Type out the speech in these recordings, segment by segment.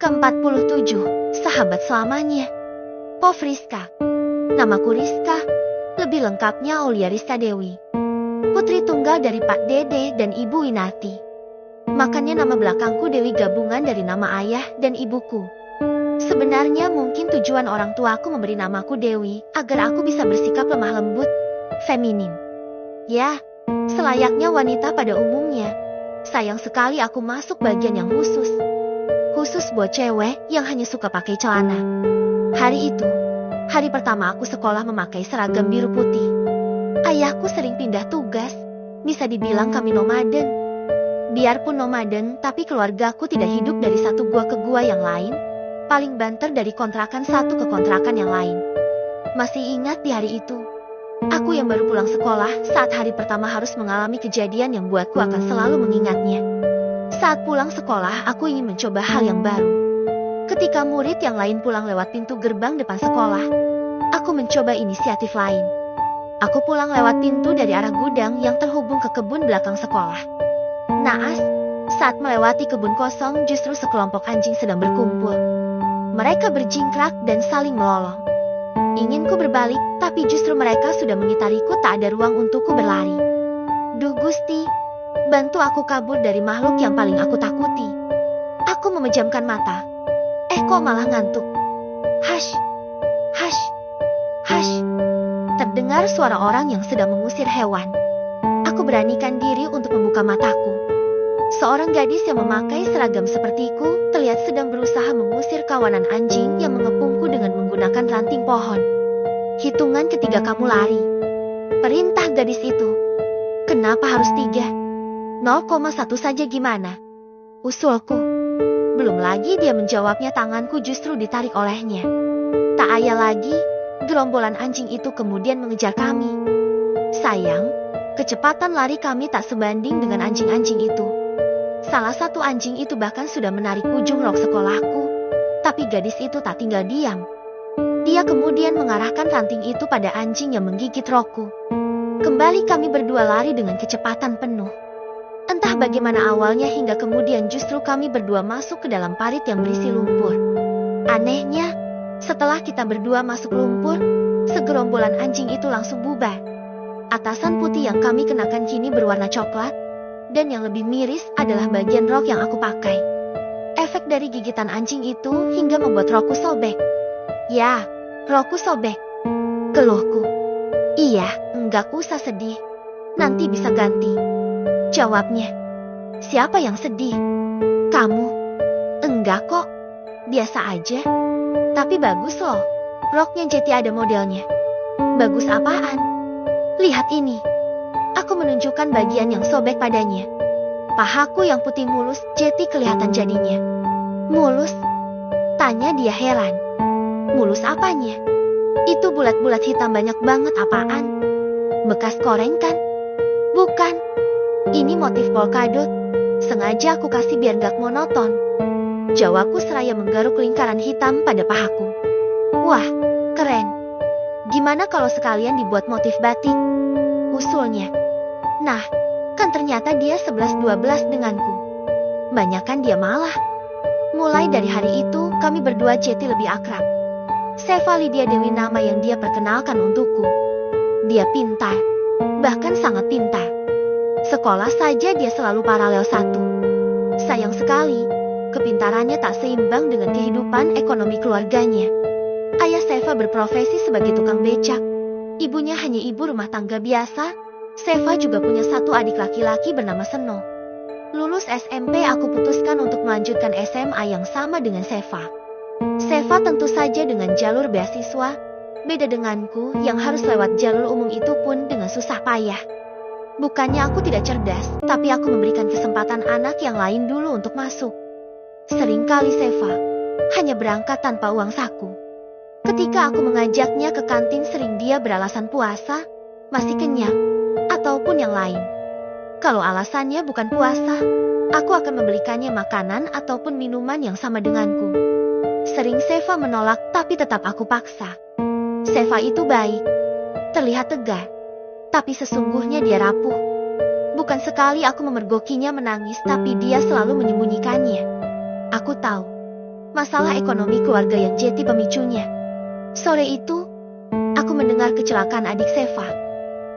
Ke-47, Sahabat Selamanya. Pov Rizka. Namaku Rizka, lebih lengkapnya Aulia Rizka Dewi. Putri tunggal dari Pak Dede dan Ibu Winarti. Makanya nama belakangku Dewi gabungan dari nama ayah dan ibuku. Sebenarnya mungkin tujuan orang tuaku memberi namaku Dewi agar aku bisa bersikap lemah lembut, feminim. Ya, selayaknya wanita pada umumnya. Sayang sekali aku masuk bagian yang khusus. Khusus buat cewek yang hanya suka pakai celana. Hari itu, hari pertama aku sekolah memakai seragam biru putih. Ayahku sering pindah tugas, bisa dibilang kami nomaden. Biarpun nomaden, tapi keluargaku tidak hidup dari satu gua ke gua yang lain. Paling banter dari kontrakan satu ke kontrakan yang lain. Masih ingat di hari itu, aku yang baru pulang sekolah saat hari pertama harus mengalami kejadian yang buatku akan selalu mengingatnya. Saat pulang sekolah, aku ingin mencoba hal yang baru. Ketika murid yang lain pulang lewat pintu gerbang depan sekolah, aku mencoba inisiatif lain. Aku pulang lewat pintu dari arah gudang yang terhubung ke kebun belakang sekolah. Naas, saat melewati kebun kosong justru sekelompok anjing sedang berkumpul. Mereka berjingkrak dan saling melolong. Inginku berbalik, tapi justru mereka sudah mengitariku, tak ada ruang untukku berlari. Duh Gusti, bantu aku kabur dari makhluk yang paling aku takuti. Aku memejamkan mata. Kok malah ngantuk? Hush, hush, hush. Terdengar suara orang yang sedang mengusir hewan. Aku beranikan diri untuk membuka mataku. Seorang gadis yang memakai seragam sepertiku terlihat sedang berusaha mengusir kawanan anjing yang mengepungku dengan menggunakan ranting pohon. Hitungan ketiga kamu lari. Perintah gadis itu. Kenapa harus 3? 0,1 saja gimana? Usulku. Belum lagi dia menjawabnya, tanganku justru ditarik olehnya. Tak ayal lagi, gerombolan anjing itu kemudian mengejar kami. Sayang, kecepatan lari kami tak sebanding dengan anjing-anjing itu. Salah satu anjing itu bahkan sudah menarik ujung rok sekolahku, tapi gadis itu tak tinggal diam. Dia kemudian mengarahkan ranting itu pada anjing yang menggigit rokku. Kembali kami berdua lari dengan kecepatan penuh. Entah bagaimana awalnya hingga kemudian justru kami berdua masuk ke dalam parit yang berisi lumpur. Anehnya, setelah kita berdua masuk lumpur, segerombolan anjing itu langsung bubar. Atasan putih yang kami kenakan kini berwarna coklat, dan yang lebih miris adalah bagian rok yang aku pakai. Efek dari gigitan anjing itu hingga membuat rokku sobek. Ya, rokku sobek. Keluhku. Iya, enggak usah sedih. Nanti bisa ganti. Jawabnya. Siapa yang sedih? Kamu? Enggak kok. Biasa aja. Tapi bagus loh. Roknya Jeti ada modelnya. Bagus apaan? Lihat ini. Aku menunjukkan bagian yang sobek padanya. Pahaku yang putih mulus, Jeti kelihatan jadinya. Mulus? Tanya dia heran. Mulus apanya? Itu bulat-bulat hitam banyak banget apaan? Bekas koreng kan? Bukan. Ini motif polkadot. Sengaja aku kasih biar gak monoton. Jawabku seraya menggaruk lingkaran hitam pada pahaku. Wah, keren. Gimana kalau sekalian dibuat motif batik? Usulnya. Nah, kan ternyata dia 11-12 denganku. Banyakan dia malah. Mulai dari hari itu, kami berdua Jeti lebih akrab. Seva Lydia Dewi nama yang dia perkenalkan untukku. Dia pintar, bahkan sangat pintar. Sekolah saja dia selalu paralel 1. Sayang sekali, kepintarannya tak seimbang dengan kehidupan ekonomi keluarganya. Ayah Seva berprofesi sebagai tukang becak. Ibunya hanya ibu rumah tangga biasa. Seva juga punya satu adik laki-laki bernama Seno. Lulus SMP aku putuskan untuk melanjutkan SMA yang sama dengan Seva. Seva tentu saja dengan jalur beasiswa. Beda denganku yang harus lewat jalur umum itu pun dengan susah payah. Bukannya aku tidak cerdas, tapi aku memberikan kesempatan anak yang lain dulu untuk masuk. Seringkali Seva hanya berangkat tanpa uang saku. Ketika aku mengajaknya ke kantin, sering dia beralasan puasa, masih kenyang, ataupun yang lain. Kalau alasannya bukan puasa, aku akan membelikannya makanan ataupun minuman yang sama denganku. Sering Seva menolak, tapi tetap aku paksa. Seva itu baik, terlihat tegar, tapi sesungguhnya dia rapuh. Bukan sekali aku memergokinya menangis, tapi dia selalu menyembunyikannya. Aku tahu, Masalah ekonomi keluarga yang jadi pemicunya. Sore itu, aku mendengar kecelakaan adik Seva.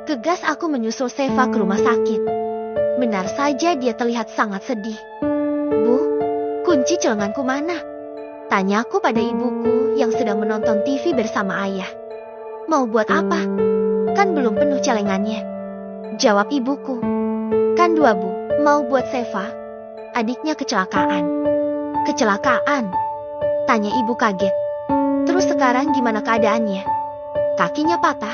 Gegas aku menyusul Seva ke rumah sakit. Benar saja dia terlihat sangat sedih. Bu, kunci celenganku mana? Tanyaku pada ibuku yang sedang menonton TV bersama ayah. Mau buat apa? Kan belum penuh celengannya. Jawab ibuku. Kan 2 bu, mau buat Seva. Adiknya kecelakaan. Kecelakaan? Tanya ibu kaget. Terus sekarang gimana keadaannya? Kakinya patah,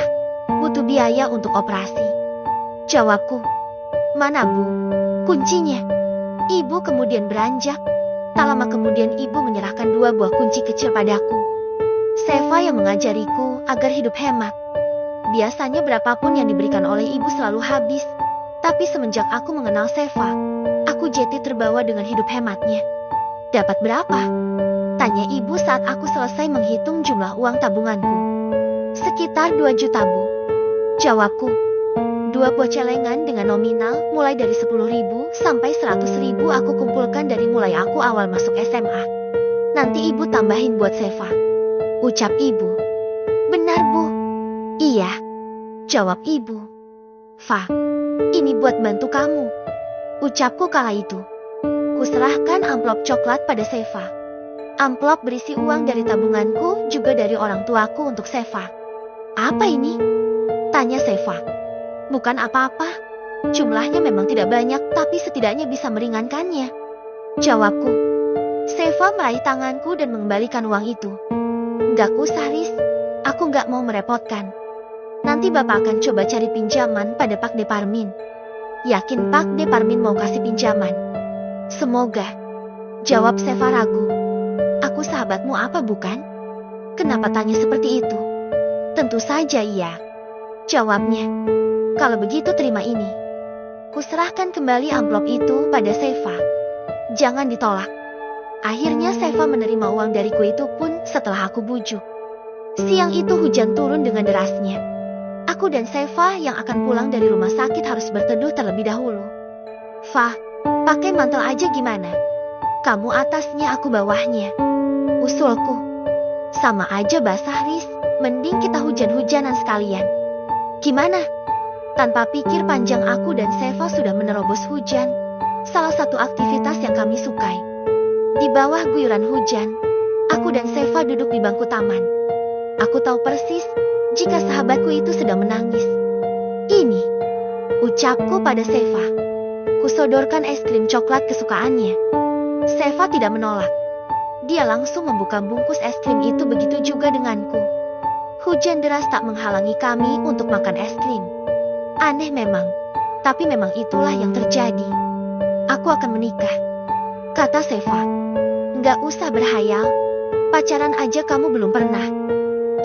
butuh biaya untuk operasi. Jawabku. Mana bu? Kuncinya. Ibu kemudian beranjak. Tak lama kemudian ibu menyerahkan 2 buah kunci kecil padaku. Seva yang mengajariku agar hidup hemat. Biasanya berapapun yang diberikan oleh ibu selalu habis. Tapi semenjak aku mengenal Seva, aku jadi terbawa dengan hidup hematnya. Dapat berapa? Tanya ibu saat aku selesai menghitung jumlah uang tabunganku. Sekitar 2 juta bu. Jawabku. 2 buah celengan dengan nominal mulai dari 10.000 sampai 100.000 aku kumpulkan dari mulai aku awal masuk SMA. Nanti ibu tambahin buat Seva. Ucap ibu. Benar bu. Iya. Jawab ibu. Fa, ini buat bantu kamu. Ucapku kala itu. Kuserahkan amplop coklat pada Seva. Amplop berisi uang dari tabunganku juga dari orang tuaku untuk Seva. Apa ini? Tanya Seva. Bukan apa-apa. Jumlahnya memang tidak banyak tapi setidaknya bisa meringankannya. Jawabku. Seva meraih tanganku dan mengembalikan uang itu. Gak usah Riz, aku gak mau merepotkan. Nanti bapak akan coba cari pinjaman pada Pak Deparmin. Yakin Pak Deparmin mau kasih pinjaman? Semoga. Jawab Seva ragu. Aku sahabatmu apa bukan? Kenapa tanya seperti itu? Tentu saja iya. Jawabnya. Kalau begitu terima ini. Kuserahkan kembali amplop itu pada Seva. Jangan ditolak. Akhirnya Seva menerima uang dariku itu pun setelah aku bujuk. Siang itu hujan turun dengan derasnya. Aku dan Seva yang akan pulang dari rumah sakit harus berteduh terlebih dahulu. Fa, pakai mantel aja gimana? Kamu atasnya, aku bawahnya. Usulku. Sama aja basah Riz, mending kita hujan-hujanan sekalian. Gimana? Tanpa pikir panjang aku dan Seva sudah menerobos hujan. Salah satu aktivitas yang kami sukai. Di bawah guyuran hujan, aku dan Seva duduk di bangku taman. Aku tahu persis jika sahabatku itu sedang menangis. Ini, ucapku pada Seva. Kusodorkan es krim coklat kesukaannya. Seva tidak menolak. Dia langsung membuka bungkus es krim itu, begitu juga denganku. Hujan deras tak menghalangi kami untuk makan es krim. Aneh memang, tapi memang itulah yang terjadi. Aku akan menikah, kata Seva. Nggak usah berhayal, pacaran aja kamu belum pernah.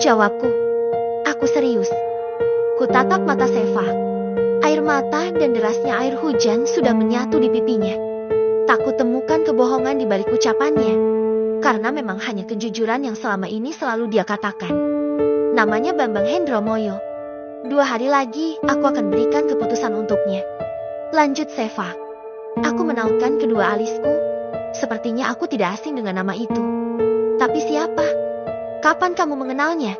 Jawabku. Aku serius. Kutatap mata Seva. Air mata dan derasnya air hujan sudah menyatu di pipinya. Tak kutemukan kebohongan di balik ucapannya. Karena memang hanya kejujuran yang selama ini selalu dia katakan. Namanya Bambang Hendro Moyo. 2 hari lagi aku akan berikan keputusan untuknya. Lanjut Seva. Aku menautkan kedua alisku. Sepertinya aku tidak asing dengan nama itu. Tapi siapa? Kapan kamu mengenalnya?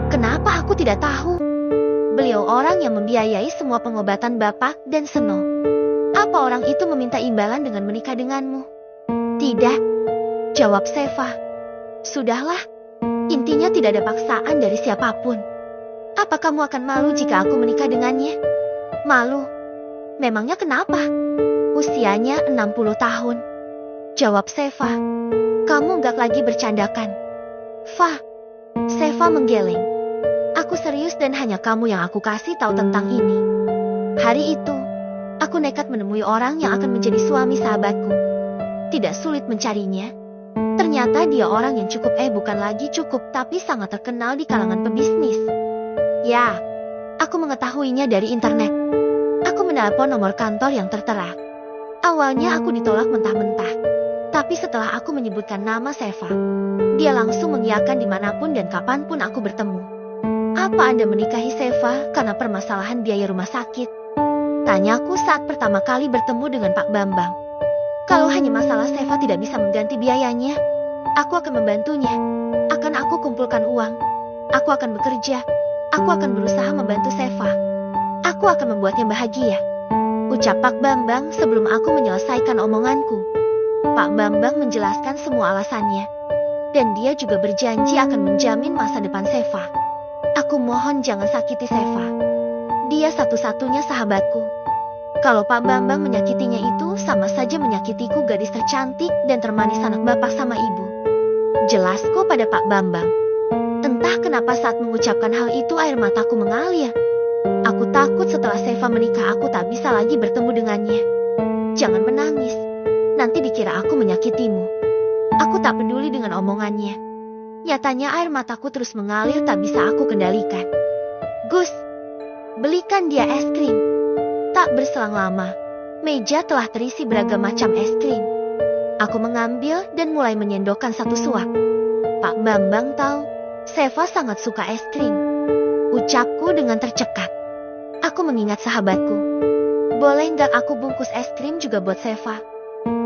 Kenapa aku tidak tahu? Beliau orang yang membiayai semua pengobatan Bapak dan Seno. Apa orang itu meminta imbalan dengan menikah denganmu? Tidak, jawab Seva. Sudahlah, intinya tidak ada paksaan dari siapapun. Apa kamu akan malu jika aku menikah dengannya? Malu? Memangnya kenapa? Usianya 60 tahun. Jawab Seva. Kamu nggak lagi bercandakan. Fa. Seva menggeleng. Aku serius dan hanya kamu yang aku kasih tahu tentang ini. Hari itu, aku nekat menemui orang yang akan menjadi suami sahabatku. Tidak sulit mencarinya. Ternyata dia orang yang bukan lagi cukup tapi sangat terkenal di kalangan pebisnis. Ya, aku mengetahuinya dari internet. Aku menelpon nomor kantor yang tertera. Awalnya aku ditolak mentah-mentah. Tapi setelah aku menyebutkan nama Seva, dia langsung mengiyakan dimanapun dan kapanpun aku bertemu. Apa Anda menikahi Seva karena permasalahan biaya rumah sakit? Tanyaku saat pertama kali bertemu dengan Pak Bambang. Kalau hanya masalah Seva tidak bisa mengganti biayanya, Aku akan membantunya. Akan aku kumpulkan uang. Aku akan bekerja. Aku akan berusaha membantu Seva. Aku akan membuatnya bahagia. Ucap Pak Bambang sebelum aku menyelesaikan omonganku. Pak Bambang menjelaskan semua alasannya. Dan dia juga berjanji akan menjamin masa depan Seva. Aku mohon jangan sakiti Seva. Dia satu-satunya sahabatku. Kalau Pak Bambang menyakitinya itu sama saja menyakitiku, gadis tercantik dan termanis anak bapak sama ibu. Jelasku pada Pak Bambang. Entah kenapa saat mengucapkan hal itu air mataku mengalir. Aku takut setelah Seva menikah aku tak bisa lagi bertemu dengannya. Jangan menangis. Nanti dikira aku menyakitimu. Aku tak peduli dengan omongannya. Nyatanya air mataku terus mengalir tak bisa aku kendalikan. Gus, belikan dia es krim. Tak berselang lama, meja telah terisi beragam macam es krim. Aku mengambil dan mulai menyendokkan satu suap. Pak Bambang tahu, Seva sangat suka es krim. Ucapku dengan tercekat. Aku mengingat sahabatku. Boleh nggak aku bungkus es krim juga buat Seva?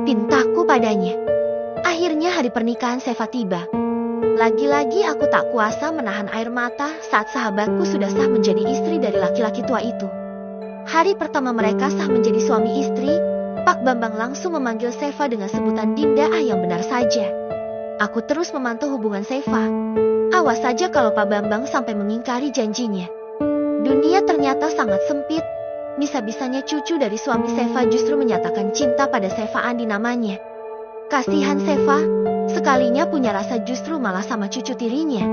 Pintaku padanya. Akhirnya hari pernikahan Seva tiba. Lagi-lagi aku tak kuasa menahan air mata saat sahabatku sudah sah menjadi istri dari laki-laki tua itu. Hari pertama mereka sah menjadi suami istri, Pak Bambang langsung memanggil Seva dengan sebutan Dinda yang benar saja. Aku terus memantau hubungan Seva. Awas saja kalau Pak Bambang sampai mengingkari janjinya. Dunia ternyata sangat sempit. Bisa-bisanya cucu dari suami Seva justru menyatakan cinta pada Seva Andi namanya. Kasihan Seva, sekalinya punya rasa justru malah sama cucu tirinya.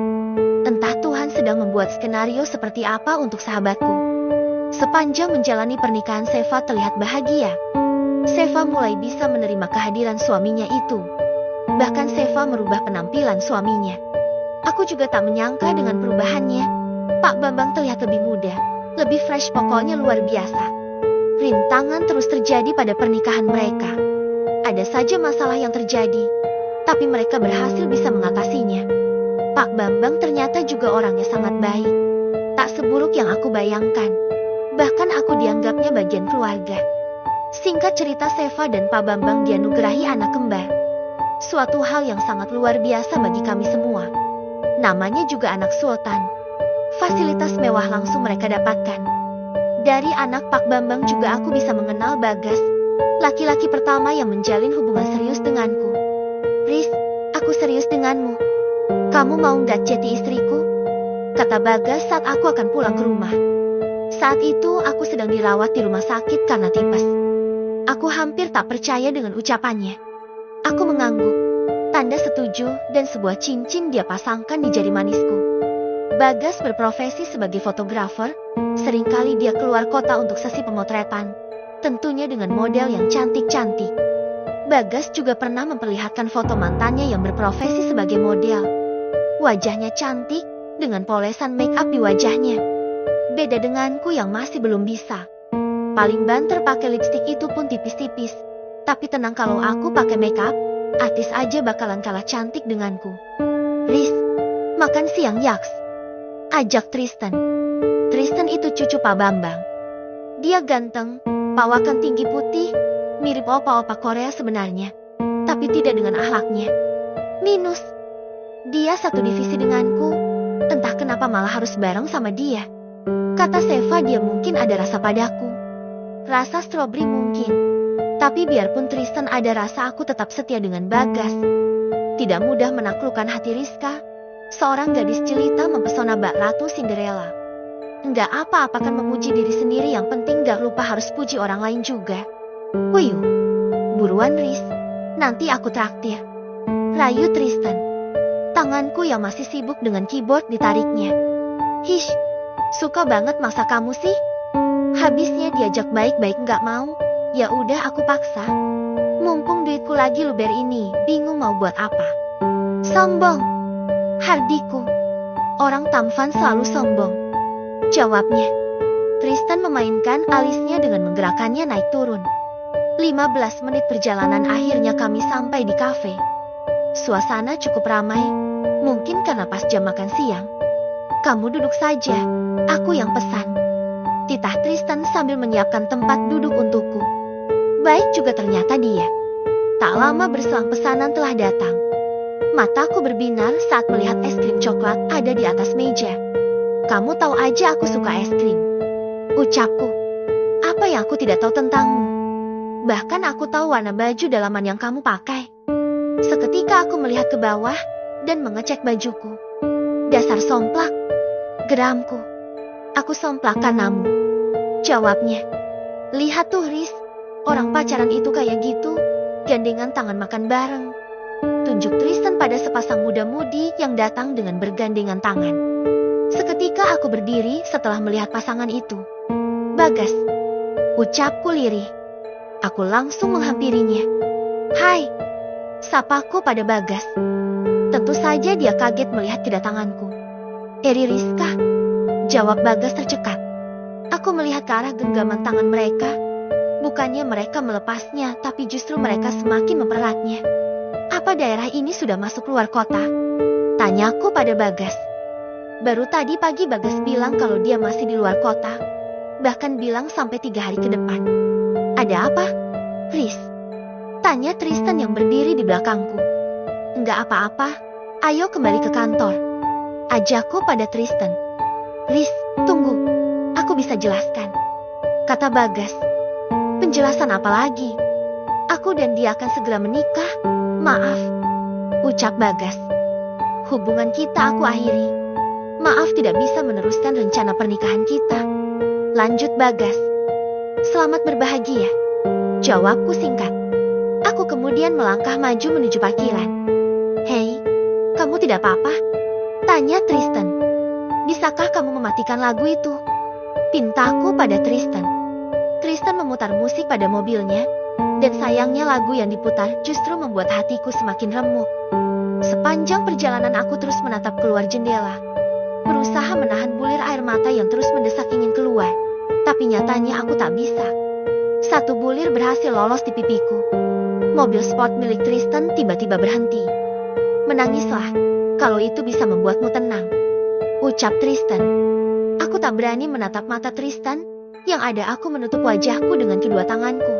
Entah Tuhan sedang membuat skenario seperti apa untuk sahabatku. Sepanjang menjalani pernikahan Seva terlihat bahagia. Seva mulai bisa menerima kehadiran suaminya itu. Bahkan Seva merubah penampilan suaminya. Aku juga tak menyangka dengan perubahannya. Pak Bambang terlihat lebih muda, lebih fresh, pokoknya luar biasa. Rintangan terus terjadi pada pernikahan mereka. Ada saja masalah yang terjadi, tapi mereka berhasil bisa mengatasinya. Pak Bambang ternyata juga orangnya sangat baik. Tak seburuk yang aku bayangkan. Bahkan aku dianggapnya bagian keluarga. Singkat cerita, Seva dan Pak Bambang dianugerahi anak kembar. Suatu hal yang sangat luar biasa bagi kami semua. Namanya juga anak sultan. Fasilitas mewah langsung mereka dapatkan. Dari anak Pak Bambang juga aku bisa mengenal Bagas, laki-laki pertama yang menjalin hubungan serius denganku. Riz, aku serius denganmu. Kamu mau nggak jadi istriku? Kata Bagas saat aku akan pulang ke rumah. Saat itu aku sedang dirawat di rumah sakit karena tipes. Aku hampir tak percaya dengan ucapannya. Aku mengangguk, tanda setuju, dan sebuah cincin dia pasangkan di jari manisku. Bagas berprofesi sebagai fotografer. Seringkali dia keluar kota untuk sesi pemotretan, tentunya dengan model yang cantik-cantik. Bagas juga pernah memperlihatkan foto mantannya yang berprofesi sebagai model. Wajahnya cantik, dengan polesan make up di wajahnya. Beda denganku yang masih belum bisa. Paling banter pakai lipstik itu pun tipis-tipis. Tapi tenang, kalau aku pakai make up, artis aja bakalan kalah cantik denganku. Riz, makan siang yaks. Ajak Tristan. Tristan itu cucu Pak Bambang. Dia ganteng, pawakan tinggi putih, mirip opa-opa Korea sebenarnya. Tapi tidak dengan akhlaknya. Minus. Dia satu divisi denganku. Entah kenapa malah harus bareng sama dia. Kata Seva, dia mungkin ada rasa padaku. Rasa stroberi mungkin. Tapi biarpun Tristan ada rasa, aku tetap setia dengan Bagas. Tidak mudah menaklukkan hati Rizka, seorang gadis jelita mempesona bak Ratu Cinderella. Enggak apa-apa kan memuji diri sendiri, yang penting gak lupa harus puji orang lain juga. Wuyuh, buruan Riz, nanti aku traktir. Rayu Tristan. Tanganku yang masih sibuk dengan keyboard ditariknya. Hish, suka banget maksa kamu sih. Habisnya diajak baik-baik gak mau. Ya udah aku paksa. Mumpung duitku lagi luber ini, bingung mau buat apa. Sombong. Hardiku. Orang tampan selalu sombong. Jawabnya. Tristan memainkan alisnya dengan menggerakkannya naik turun. 15 menit perjalanan akhirnya kami sampai di kafe. Suasana cukup ramai. Mungkin karena pas jam makan siang. Kamu duduk saja, aku yang pesan. Titah Tristan sambil menyiapkan tempat duduk untukku. Baik juga ternyata dia. Tak lama berselang pesanan telah datang. Mataku berbinar saat melihat es krim coklat ada di atas meja. Kamu tahu aja aku suka es krim. Ucapku. Apa yang aku tidak tahu tentangmu? Bahkan aku tahu warna baju dalaman yang kamu pakai. Seketika aku melihat ke bawah dan mengecek bajuku. Dasar somplak. Geramku. Aku somplak karenamu. Jawabnya. Lihat tuh Riz, orang pacaran itu kayak gitu, gandengan tangan makan bareng. Tunjuk Tristan pada sepasang muda-mudi yang datang dengan bergandengan tangan. Seketika aku berdiri setelah melihat pasangan itu. Bagas. Ucapku lirih. Aku langsung menghampirinya. Hai. Sapaku pada Bagas. Tentu saja dia kaget melihat kedatanganku. Eri Rizka? Jawab Bagas tercekat. Aku melihat ke arah genggaman tangan mereka. Bukannya mereka melepasnya, tapi justru mereka semakin mempereratnya. Apa daerah ini sudah masuk luar kota? Tanyaku pada Bagas. Baru tadi pagi Bagas bilang kalau dia masih di luar kota. Bahkan bilang sampai 3 hari ke depan. Ada apa? Riz. Tanya Tristan yang berdiri di belakangku. Enggak apa-apa, ayo kembali ke kantor. Ajakku pada Tristan. Riz, tunggu. Aku bisa jelaskan. Kata Bagas. Penjelasan apa lagi? Aku dan dia akan segera menikah. Maaf. Ucap Bagas. Hubungan kita aku akhiri. Maaf tidak bisa meneruskan rencana pernikahan kita. Lanjut Bagas. Selamat berbahagia. Jawabku singkat. Aku kemudian melangkah maju menuju parkiran. Hei, kamu tidak apa-apa? Tanya Tristan. Bisakah kamu mematikan lagu itu? Pintaku pada Tristan. Tristan memutar musik pada mobilnya, dan sayangnya lagu yang diputar justru membuat hatiku semakin remuk. Sepanjang perjalanan aku terus menatap keluar jendela, berusaha menahan bulir air mata yang terus mendesak ingin keluar. Tapi nyatanya aku tak bisa. Satu bulir berhasil lolos di pipiku. Mobil sport milik Tristan tiba-tiba berhenti. Menangislah, kalau itu bisa membuatmu tenang. Ucap Tristan. Aku tak berani menatap mata Tristan, yang ada aku menutup wajahku dengan kedua tanganku.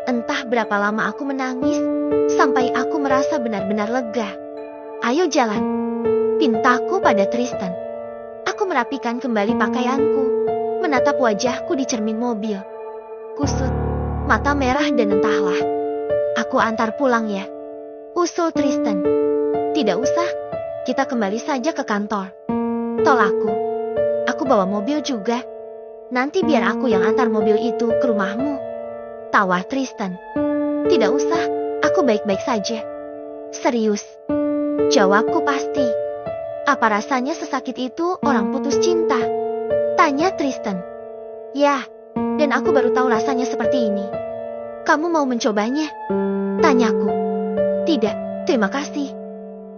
Entah berapa lama aku menangis, sampai aku merasa benar-benar lega. Ayo jalan. Pintaku pada Tristan. Aku merapikan kembali pakaianku, menatap wajahku di cermin mobil. Kusut, mata merah dan entahlah. Aku antar pulang ya. Usul Tristan. Tidak usah, kita kembali saja ke kantor. Tolakku. Aku bawa mobil juga. Nanti biar aku yang antar mobil itu ke rumahmu. Tawar Tristan. Tidak usah, aku baik-baik saja. Serius. Jawabku pasti. Apa rasanya sesakit itu orang putus cinta? Tanya Tristan. Ya, dan aku baru tahu rasanya seperti ini. Kamu mau mencobanya? Tanyaku. Tidak, terima kasih.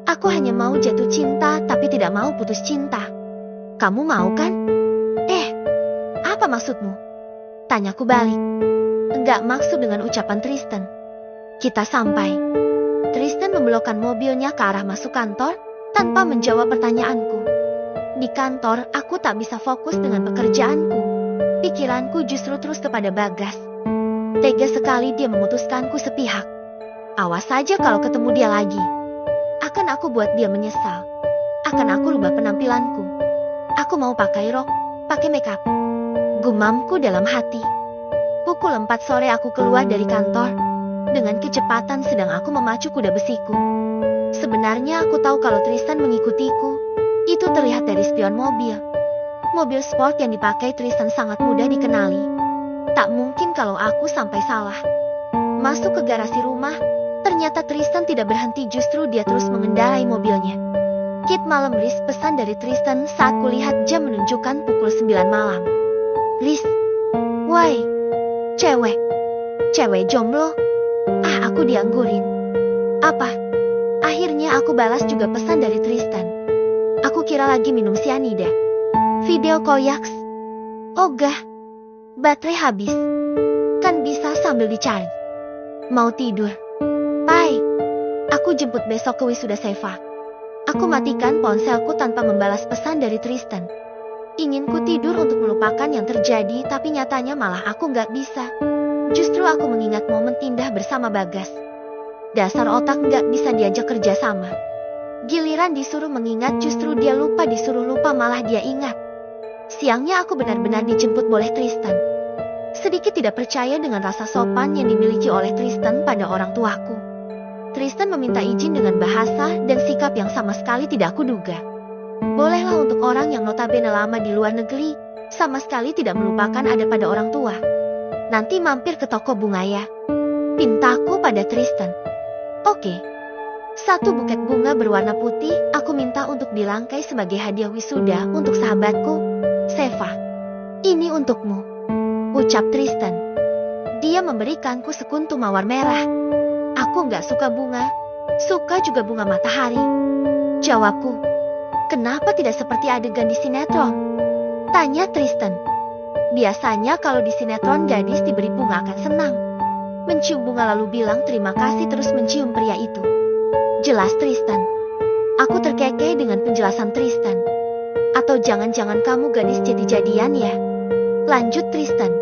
Aku hanya mau jatuh cinta tapi tidak mau putus cinta. Kamu mau kan? Apa maksudmu? Tanyaku balik. Enggak maksud dengan ucapan Tristan. Kita sampai. Tristan membelokkan mobilnya ke arah masuk kantor tanpa menjawab pertanyaanku. Di kantor aku tak bisa fokus dengan pekerjaanku. Pikiranku justru terus kepada Bagas. Tega sekali dia memutuskanku sepihak. Awas saja kalau ketemu dia lagi. Akan aku buat dia menyesal. Akan aku rubah penampilanku. Aku mau pakai rok, pakai makeup. Gumamku dalam hati. Pukul 4 sore aku keluar dari kantor. Dengan kecepatan sedang aku memacu kuda besiku. Sebenarnya aku tahu kalau Tristan mengikutiku. Itu terlihat dari spion mobil. Mobil sport yang dipakai Tristan sangat mudah dikenali. Tak mungkin kalau aku sampai salah. Masuk ke garasi rumah, ternyata Tristan tidak berhenti, justru dia terus mengendarai mobilnya. Kit malam Riz, pesan dari Tristan saat kulihat jam menunjukkan pukul 9 malam. Riz, woi, cewek jomblo. Aku dianggurin. Apa? Akhirnya aku balas juga pesan dari Tristan. Aku kira lagi minum sianida. Video koyaks. Ogah, baterai habis. Kan bisa sambil dicari. Mau tidur. Pai, aku jemput besok ke wisuda Seva. Aku matikan ponselku tanpa membalas pesan dari Tristan. Inginku tidur untuk melupakan yang terjadi, tapi nyatanya malah aku nggak bisa. Justru aku mengingat momen indah bersama Bagas. Dasar otak nggak bisa diajak kerja sama. Giliran disuruh mengingat justru dia lupa, disuruh lupa malah dia ingat. Siangnya aku benar-benar dijemput oleh Tristan. Sedikit tidak percaya dengan rasa sopan yang dimiliki oleh Tristan pada orang tuaku. Tristan meminta izin dengan bahasa dan sikap yang sama sekali tidak kuduga. Bolehlah untuk orang yang notabene lama di luar negeri, sama sekali tidak melupakan ada pada orang tua. Nanti mampir ke toko bunga ya, pintaku pada Tristan. Oke. Satu buket bunga berwarna putih aku minta untuk dilangkai sebagai hadiah wisuda untuk sahabatku, Seva. Ini untukmu, ucap Tristan. Dia memberikanku sekuntum mawar merah. Aku nggak suka bunga, suka juga bunga matahari. Jawabku. Kenapa tidak seperti adegan di sinetron? Tanya Tristan. Biasanya kalau di sinetron gadis diberi bunga akan senang. Mencium bunga lalu bilang terima kasih terus mencium pria itu. Jelas Tristan. Aku terkekeh dengan penjelasan Tristan. Atau jangan-jangan kamu gadis jadi-jadian ya? Lanjut Tristan.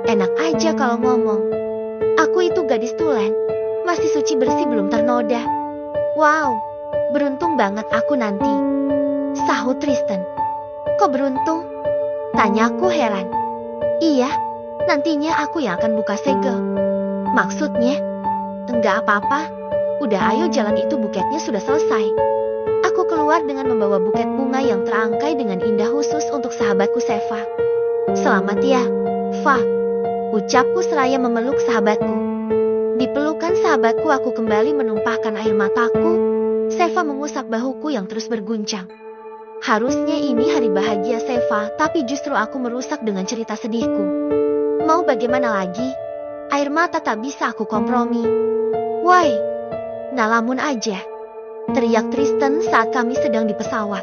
Enak aja kalau ngomong. Aku itu gadis tulen. Masih suci bersih belum ternoda. Wow, beruntung banget aku nanti. Sahut Tristan. Kok beruntung? Tanyaku heran. Iya, nantinya aku yang akan buka segel. Maksudnya? Enggak apa-apa. Udah ayo jalan, itu buketnya sudah selesai. Aku keluar dengan membawa buket bunga yang terangkai dengan indah khusus untuk sahabatku Seva. Selamat ya, Va. Ucapku seraya memeluk sahabatku. Di pelukan sahabatku aku kembali menumpahkan air mataku. Seva mengusap bahuku yang terus berguncang. Harusnya ini hari bahagia Seva, tapi justru aku merusak dengan cerita sedihku. Mau bagaimana lagi? Air mata tak bisa aku kompromi. Woi, ngalamun aja, teriak Tristan saat kami sedang di pesawat.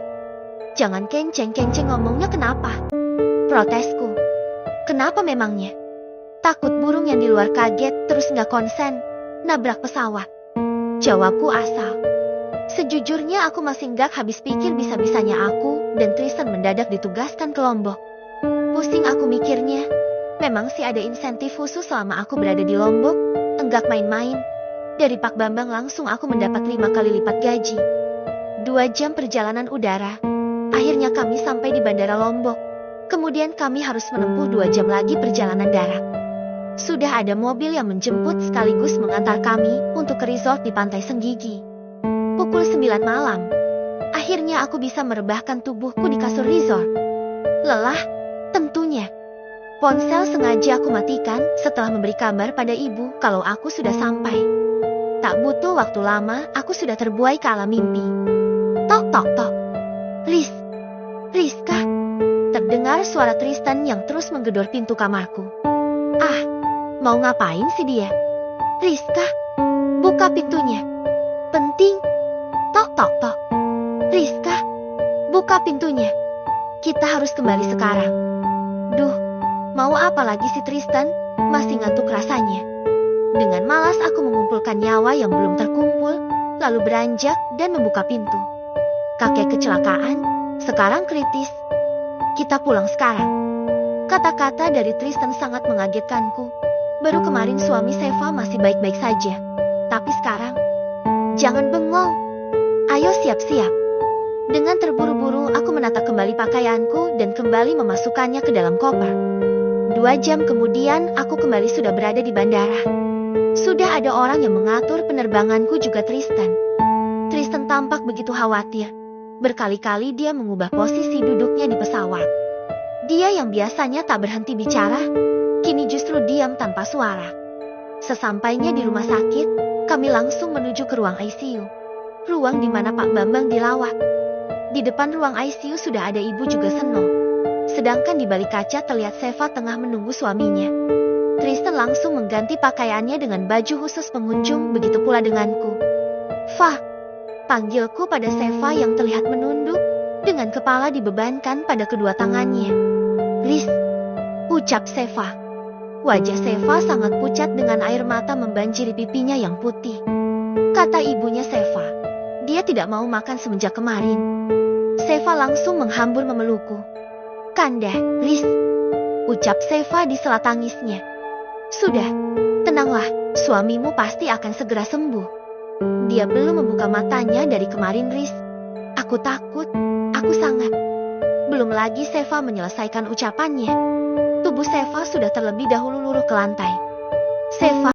Jangan kenceng-kenceng ngomongnya, kenapa? Protesku. Kenapa memangnya? Takut burung yang di luar kaget terus nggak konsen, nabrak pesawat. Jawabku asal. Sejujurnya aku masih nggak habis pikir bisa-bisanya aku dan Tristan mendadak ditugaskan ke Lombok. Pusing aku mikirnya. Memang sih ada insentif khusus selama aku berada di Lombok. Enggak main-main. Dari Pak Bambang langsung aku mendapat 5 kali lipat gaji. 2 jam perjalanan udara. Akhirnya kami sampai di Bandara Lombok. Kemudian kami harus menempuh 2 jam lagi perjalanan darat. Sudah ada mobil yang menjemput sekaligus mengantar kami untuk ke resort di Pantai Senggigi. Pukul 9 malam. Akhirnya aku bisa merebahkan tubuhku di kasur resort. Lelah, tentunya. Ponsel sengaja aku matikan setelah memberi kabar pada ibu kalau aku sudah sampai. Tak butuh waktu lama, aku sudah terbuai ke alam mimpi. Tok tok tok. Rizka. Terdengar suara Tristan yang terus menggedor pintu kamarku. Ah, mau ngapain sih dia? Rizka, buka pintunya. Penting. Tok tok tok. Rizka, buka pintunya. Kita harus kembali sekarang. Duh, mau apa lagi si Tristan? Masih ngantuk rasanya. Dengan malas aku mengumpulkan nyawa yang belum terkumpul, lalu beranjak dan membuka pintu. Kakek kecelakaan, sekarang kritis. Kita pulang sekarang. Kata-kata dari Tristan sangat mengagetkanku. Baru kemarin suami Seva masih baik-baik saja. Tapi sekarang, jangan bengong. Ayo siap-siap. Dengan terburu-buru aku menata kembali pakaianku dan kembali memasukkannya ke dalam koper. 2 jam kemudian aku kembali sudah berada di bandara. Sudah ada orang yang mengatur penerbanganku, juga Tristan. Tristan tampak begitu khawatir. Berkali-kali dia mengubah posisi duduknya di pesawat. Dia yang biasanya tak berhenti bicara, kini justru diam tanpa suara. Sesampainya di rumah sakit, kami langsung menuju ke ruang ICU. Ruang di mana Pak Bambang dilawat. Di depan ruang ICU sudah ada ibu juga Seno. Sedangkan di balik kaca terlihat Seva tengah menunggu suaminya. Tristan langsung mengganti pakaiannya dengan baju khusus pengunjung, begitu pula denganku. Va, panggilku pada Seva yang terlihat menunduk, dengan kepala dibebankan pada kedua tangannya. Riz, ucap Seva. Wajah Seva sangat pucat dengan air mata membanjiri pipinya yang putih. Kata ibunya Seva, dia tidak mau makan semenjak kemarin. Seva langsung menghambur memelukku. Kanda, Riz, ucap Seva di sela tangisnya. Sudah, tenanglah, suamimu pasti akan segera sembuh. Dia belum membuka matanya dari kemarin, Riz. Aku takut, aku sangat. Belum lagi Seva menyelesaikan ucapannya. Tubuh Seva sudah terlebih dahulu luruh ke lantai. Seva